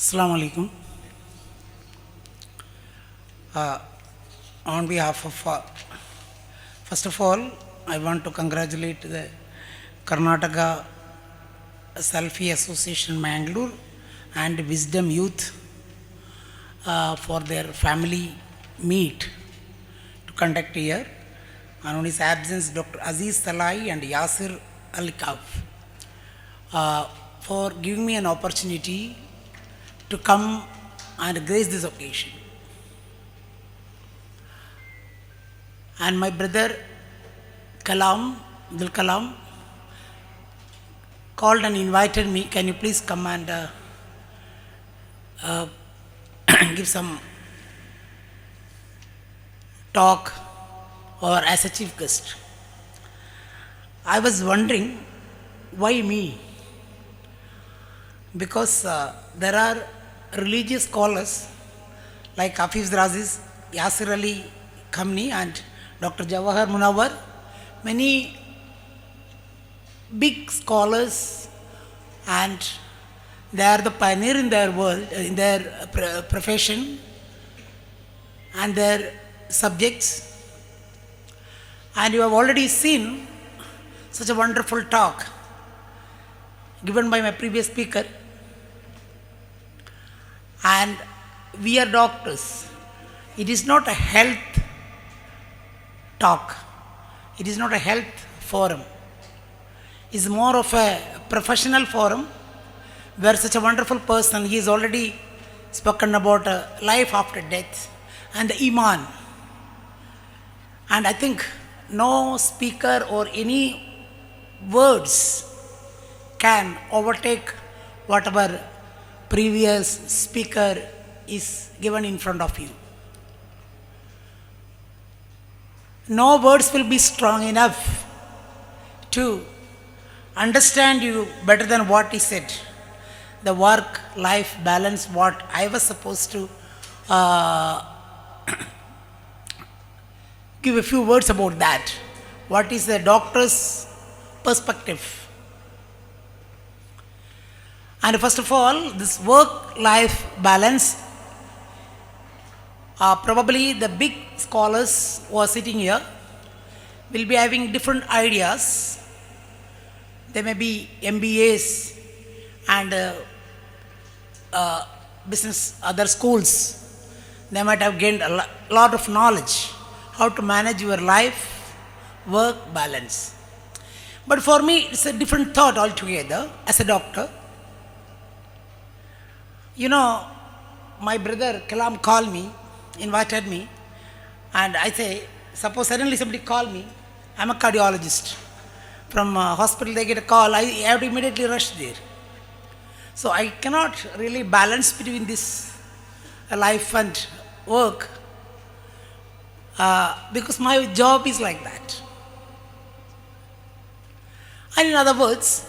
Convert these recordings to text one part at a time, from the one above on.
Assalamu alaikum. On behalf of, first of all, I want to congratulate the Karnataka Selfie Association Mangalore and Wisdom Youth for their family meet to conduct here. And on his absence, Dr. Aziz Salai and Yasir Alikaf for giving me an opportunity to come and grace this occasion. And my brother Abdul Kalam, called and invited me, can you please come and give some talk or as a chief guest. I was wondering, why me? Because there are religious scholars like Hafiz Raziz, Yasir Ali Khamni and Dr. Jawahar Munawar, many big scholars, and they are the pioneer in their world, in their profession and their subjects. And you have already seen such a wonderful talk given by my previous speaker. And we are doctors. It is not a health talk. It is not a health forum. It's more of a professional forum where such a wonderful person, he has already spoken about life after death and the Iman. And I think no speaker or any words can overtake whatever previous speaker is given in front of you. No words will be strong enough to understand you better than what he said. The work-life balance, what I was supposed to give a few words about that. What is the doctor's perspective? And first of all, this work-life balance, probably the big scholars who are sitting here will be having different ideas. They may be MBAs and business, other schools. They might have gained a lot of knowledge how to manage your life, work balance. But for me, it's a different thought altogether as a doctor. You know, my brother Kalam called me, invited me, and I say, suppose suddenly somebody called me, I'm a cardiologist. From hospital they get a call, I have to immediately rush there. So I cannot really balance between this life and work because my job is like that. And in other words,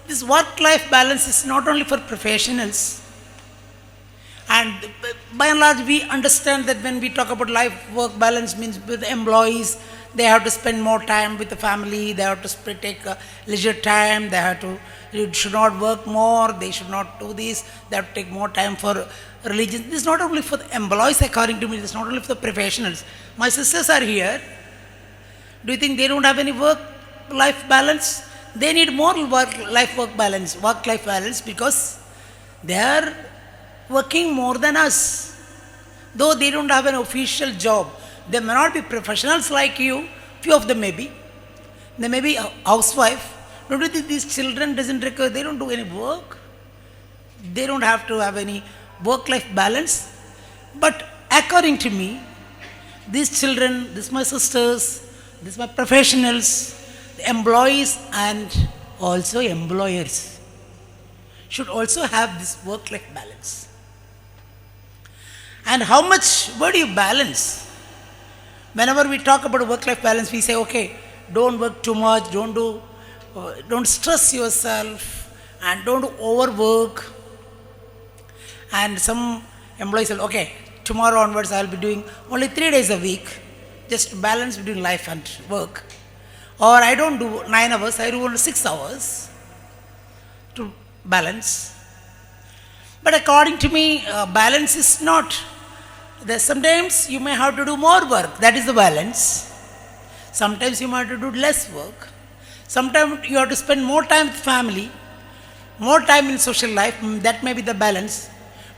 this work-life balance is not only for professionals. And by and large, we understand that when we talk about life-work balance means with employees, they have to spend more time with the family, they have to take leisure time, they should not work more, they should not do this, they have to take more time for religion. This is not only for the employees, according to me, this is not only for the professionals. My sisters are here. Do you think they don't have any work-life balance? They need more work-life balance because they are working more than us. Though they don't have an official job, they may not be professionals like you, few of them may be. They may be a housewife. Don't you think these children they don't do any work? They don't have to have any work-life balance. But according to me, these children, these my sisters, these my professionals, the employees and also employers should also have this work-life balance. And where do you balance? Whenever we talk about work-life balance, we say, okay, don't work too much, don't stress yourself, and don't overwork. And some employees say, okay, tomorrow onwards I will be doing only 3 days a week, just to balance between life and work. Or I don't do 9 hours, I do only 6 hours to balance. But according to me, balance is not. Sometimes you may have to do more work. That is the balance. Sometimes you might have to do less work. Sometimes you have to spend more time with family, more time in social life. That may be the balance.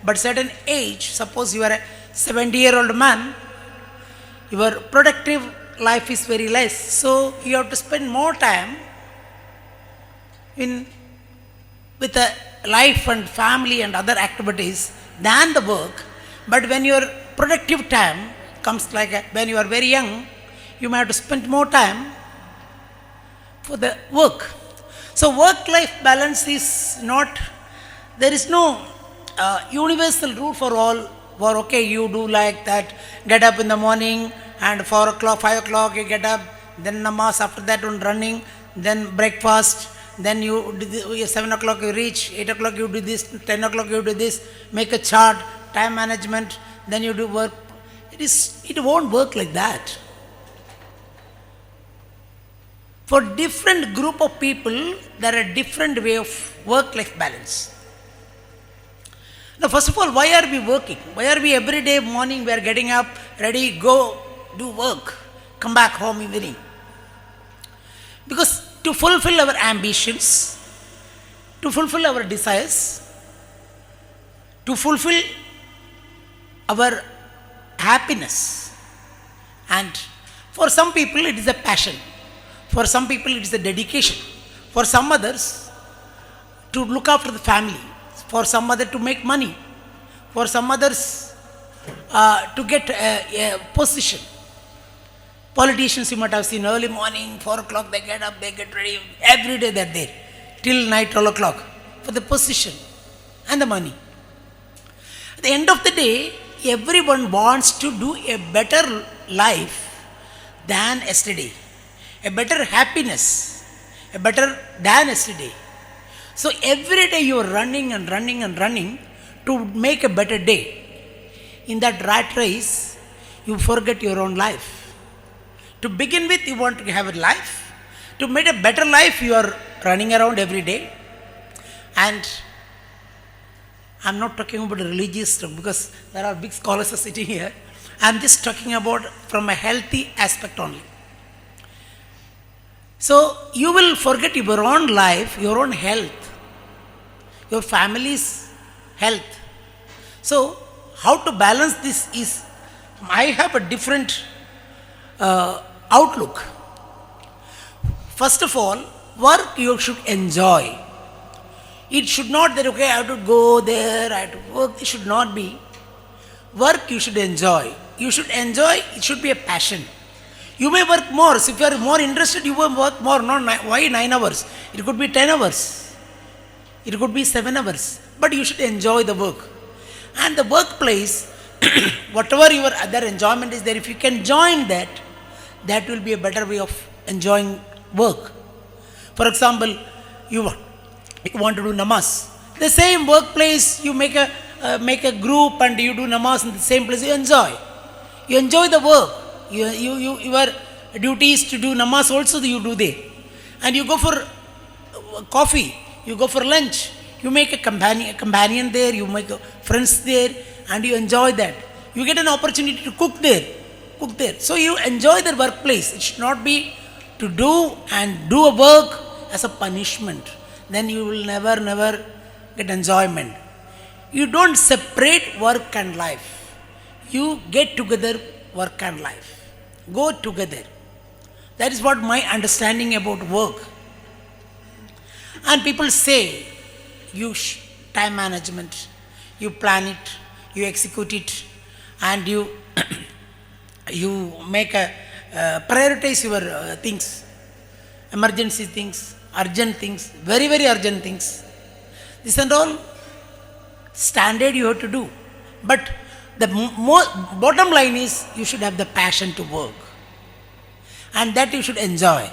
But certain age, suppose you are a 70-year-old man, your productive life is very less. So you have to spend more time in with a life and family and other activities than the work. But when your productive time comes when you are very young, you may have to spend more time for the work. So work-life balance is not, there is no universal rule for all. For okay, you do like that, get up in the morning and 4 o'clock, 5 o'clock you get up, then namaz, after that on running, then breakfast, then 7 o'clock you reach, 8 o'clock you do this, 10 o'clock you do this, make a chart, time management, then you do work. It won't work like that. For different group of people, there are different way of work-life balance. Now, first of all, why are we working? Why are we every day morning we are getting up, ready, go, do work, come back home evening? Because to fulfill our ambitions, to fulfill our desires, to fulfill our happiness. And for some people it is a passion. For some people it is a dedication. For some others to look after the family. For some other to make money. For some others to get a position. Politicians you might have seen early morning, 4 o'clock they get up, they get ready. Every day they are there. Till night 12 o'clock. For the position and the money. At the end of the day, everyone wants to do a better life than yesterday. A better happiness. A better than yesterday. So every day you are running and running and running to make a better day. In that rat race, you forget your own life. To begin with, you want to have a life. To make a better life, you are running around every day. And I'm not talking about religious stuff because there are big scholars are sitting here. I'm just talking about from a healthy aspect only. So you will forget your own life, your own health, your family's health. So how to balance this is, I have a different outlook. First of all, work you should enjoy. It should not that okay, I have to go there, I have to work. It should not be. Work you should enjoy. You should enjoy, it should be a passion. You may work more. So if you are more interested, you will work more. Not why 9 hours? It could be 10 hours. It could be 7 hours. But you should enjoy the work. And the workplace, whatever your other enjoyment is there, if you can join that, that will be a better way of enjoying work. For example, you want to do namaz. The same workplace, you make a group and you do namaz in the same place, you enjoy. You enjoy the work. Your duty is to do namaz also you do there. And you go for coffee, you go for lunch, you make a companion there, you make friends there, and you enjoy that. You get an opportunity to cook there. So you enjoy the workplace. It should not be to do a work as a punishment. Then you will never get enjoyment. You don't separate work and life. You get together work and life. Go together. That is what my understanding about work. And people say, time management, you plan it, you execute it, and you make prioritize your things, emergency things, urgent things, very, very urgent things. This and all standard you have to do. But the bottom line is you should have the passion to work. And that you should enjoy.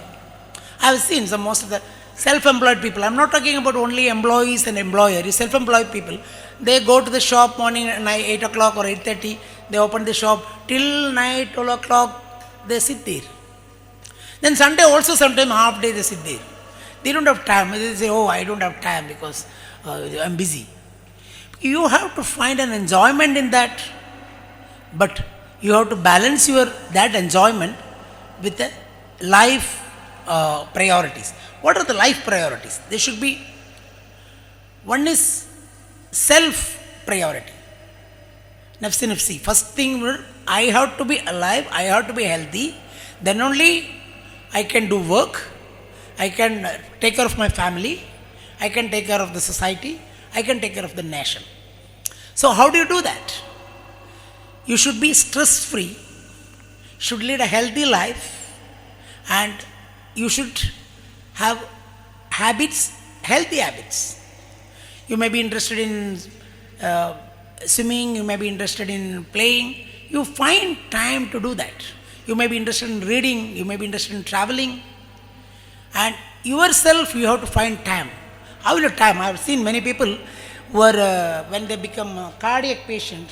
I have seen most of the self-employed people. I'm not talking about only employees and employers. Self-employed people, they go to the shop morning at 8 o'clock or 8:30. They open the shop till night 12 o'clock. They sit there. Then Sunday also sometime half day they sit there. They don't have time. They say, oh, I don't have time because I'm busy. You have to find an enjoyment in that, but you have to balance your that enjoyment with the life priorities. What are the life priorities? They should be, one is self priority, nafsi nafsi. First thing, I have to be alive, I have to be healthy, then only I can do work, I can take care of my family, I can take care of the society, I can take care of the nation. So how do you do that? You should be stress free, should lead a healthy life, and you should have habits, healthy habits. You may be interested in swimming, you may be interested in playing. You find time to do that. You may be interested in reading, you may be interested in traveling. And yourself, you have to find time. How will you time? I have seen many people who are, when they become a cardiac patient,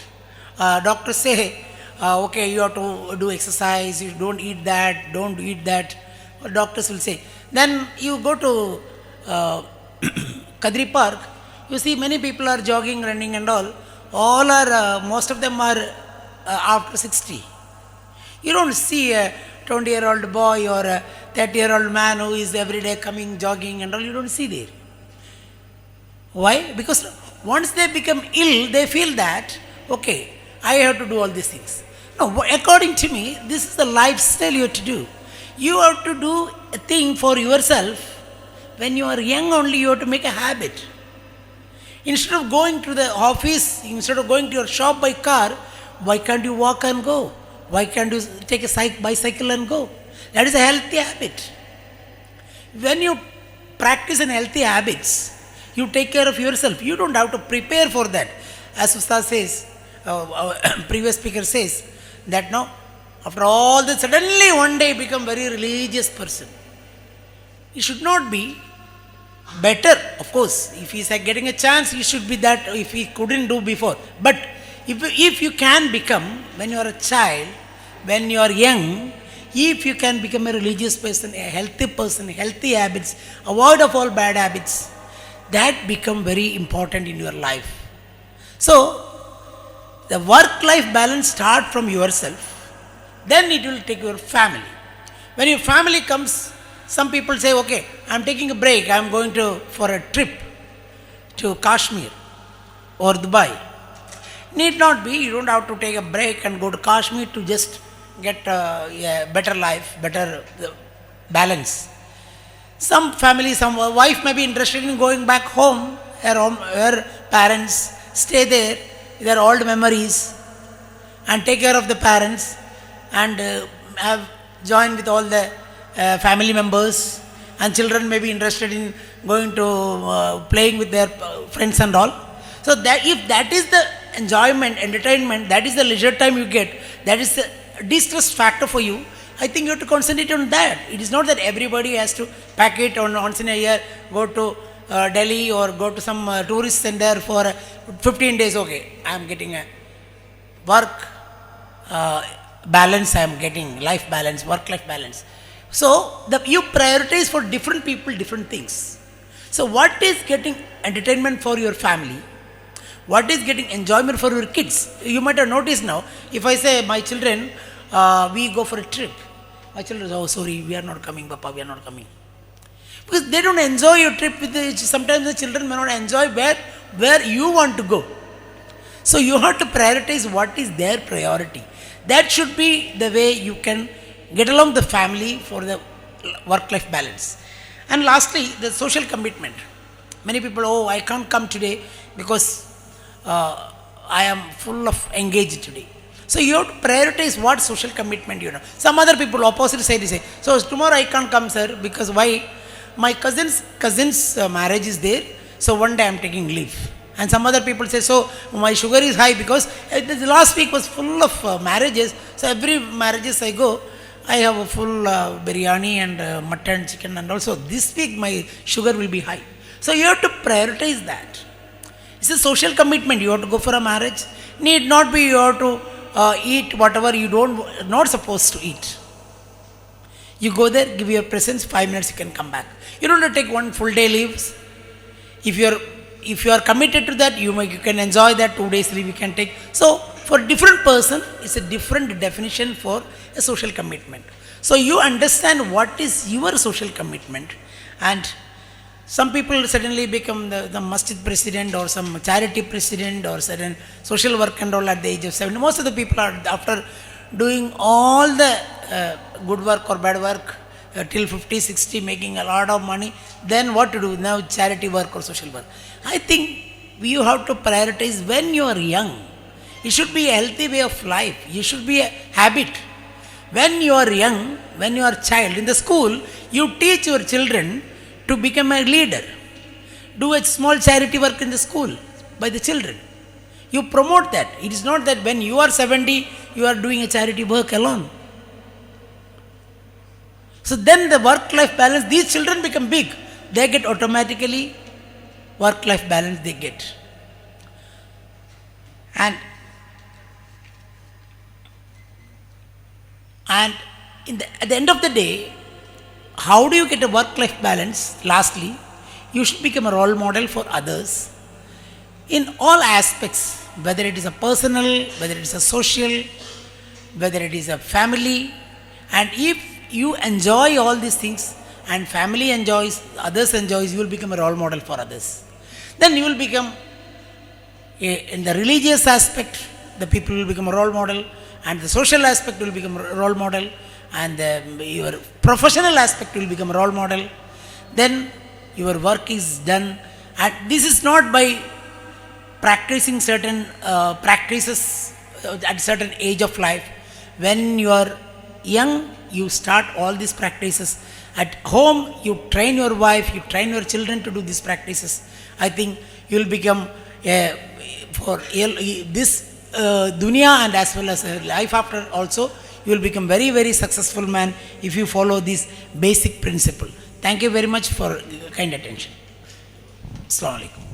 doctors say, okay, you have to do exercise, you don't eat that, don't eat that. Doctors will say. Then you go to Kadri Park, you see many people are jogging, running and all are, most of them are after 60. You don't see a 20-year-old boy or a 30-year-old man who is every day coming, jogging and all, you don't see there. Why? Because once they become ill, they feel that, okay, I have to do all these things. No, according to me, this is the lifestyle you have to do. You have to do a thing for yourself. When you are young only, you have to make a habit. Instead of going to the office, instead of going to your shop by car, why can't you walk and go? Why can't you take a bicycle and go? That is a healthy habit. When you practice an healthy habits, you take care of yourself. You don't have to prepare for that. As Ustad says, previous speaker says, that now, after all that, suddenly one day become very religious person. He should not be. Better, of course, if he is getting a chance, he should be that, if he couldn't do before. But if you can become, when you are a child, when you are young, if you can become a religious person, a healthy person, healthy habits, avoid of all bad habits, that become very important in your life. So, the work-life balance start from yourself, then it will take your family. When your family comes, some people say, okay, I am taking a break, I am going for a trip to Kashmir or Dubai. Need not be, you don't have to take a break and go to Kashmir to just get a better life, better balance. Some family, some wife may be interested in going back home, her parents, stay there, their old memories, and take care of the parents, and have joined with all the family members, and children may be interested in going to playing with their friends and all. So that if that is the enjoyment, entertainment, that is the leisure time you get, that is the de-stress factor for you, I think you have to concentrate on that. It is not that everybody has to pack it on once in a year, go to Delhi or go to some tourist center for 15 days. Okay, I am getting a work balance, I am getting life balance, work-life balance. So, you prioritize for different people, different things. So, what is getting entertainment for your family? What is getting enjoyment for your kids? You might have noticed now, if I say, my children, we go for a trip. My children say, oh, sorry, we are not coming, Papa, we are not coming. Because they don't enjoy your trip. Sometimes the children may not enjoy where you want to go. So, you have to prioritize what is their priority. That should be the way you can get along the family for the work-life balance. And lastly, the social commitment. Many people, oh, I can't come today because I am full of engaged today. So you have to prioritize what social commitment you know. Some other people, opposite side, say, so tomorrow I can't come, sir, because why? My cousin's marriage is there, so one day I am taking leave. And some other people say, so my sugar is high because the last week was full of marriages, so every marriages I go, I have a full biryani and mutton, chicken, and also this week my sugar will be high. So you have to prioritize that. It's a social commitment. You have to go for a marriage. Need not be you have to eat whatever you not supposed to eat. You go there, give your presents, 5 minutes, you can come back. You don't have to take one full day leaves. If your if you are committed to that, you can enjoy that 2 days leave you can take. So for different person, it's a different definition for a social commitment. So you understand what is your social commitment, and some people suddenly become the masjid president or some charity president or certain social work and all at the age of 70. Most of the people are after doing all the good work or bad work till 50, 60, making a lot of money. Then what to do now? Charity work or social work. I think you have to prioritize when you are young. It should be a healthy way of life. It should be a habit. When you are young, when you are a child in the school, you teach your children to become a leader. Do a small charity work in the school by the children. You promote that. It is not that when you are 70, you are doing a charity work alone. So then the work-life balance, these children become big. They get automatically work-life balance they get. And at the end of the day, how do you get a work-life balance? Lastly, you should become a role model for others in all aspects, whether it is a personal, whether it is a social, whether it is a family. And if you enjoy all these things and family enjoys, others enjoys, you will become a role model for others. Then you will become, in the religious aspect, the people will become a role model, and the social aspect will become a role model, and your professional aspect will become a role model. Then your work is done. And this is not by practicing certain practices at certain age of life. When you are young, you start all these practices. At home, you train your wife, you train your children to do these practices. I think you will become, for this dunya and as well as life after also, you will become very, very successful man if you follow this basic principle. Thank you very much for kind attention. Assalamu alaikum.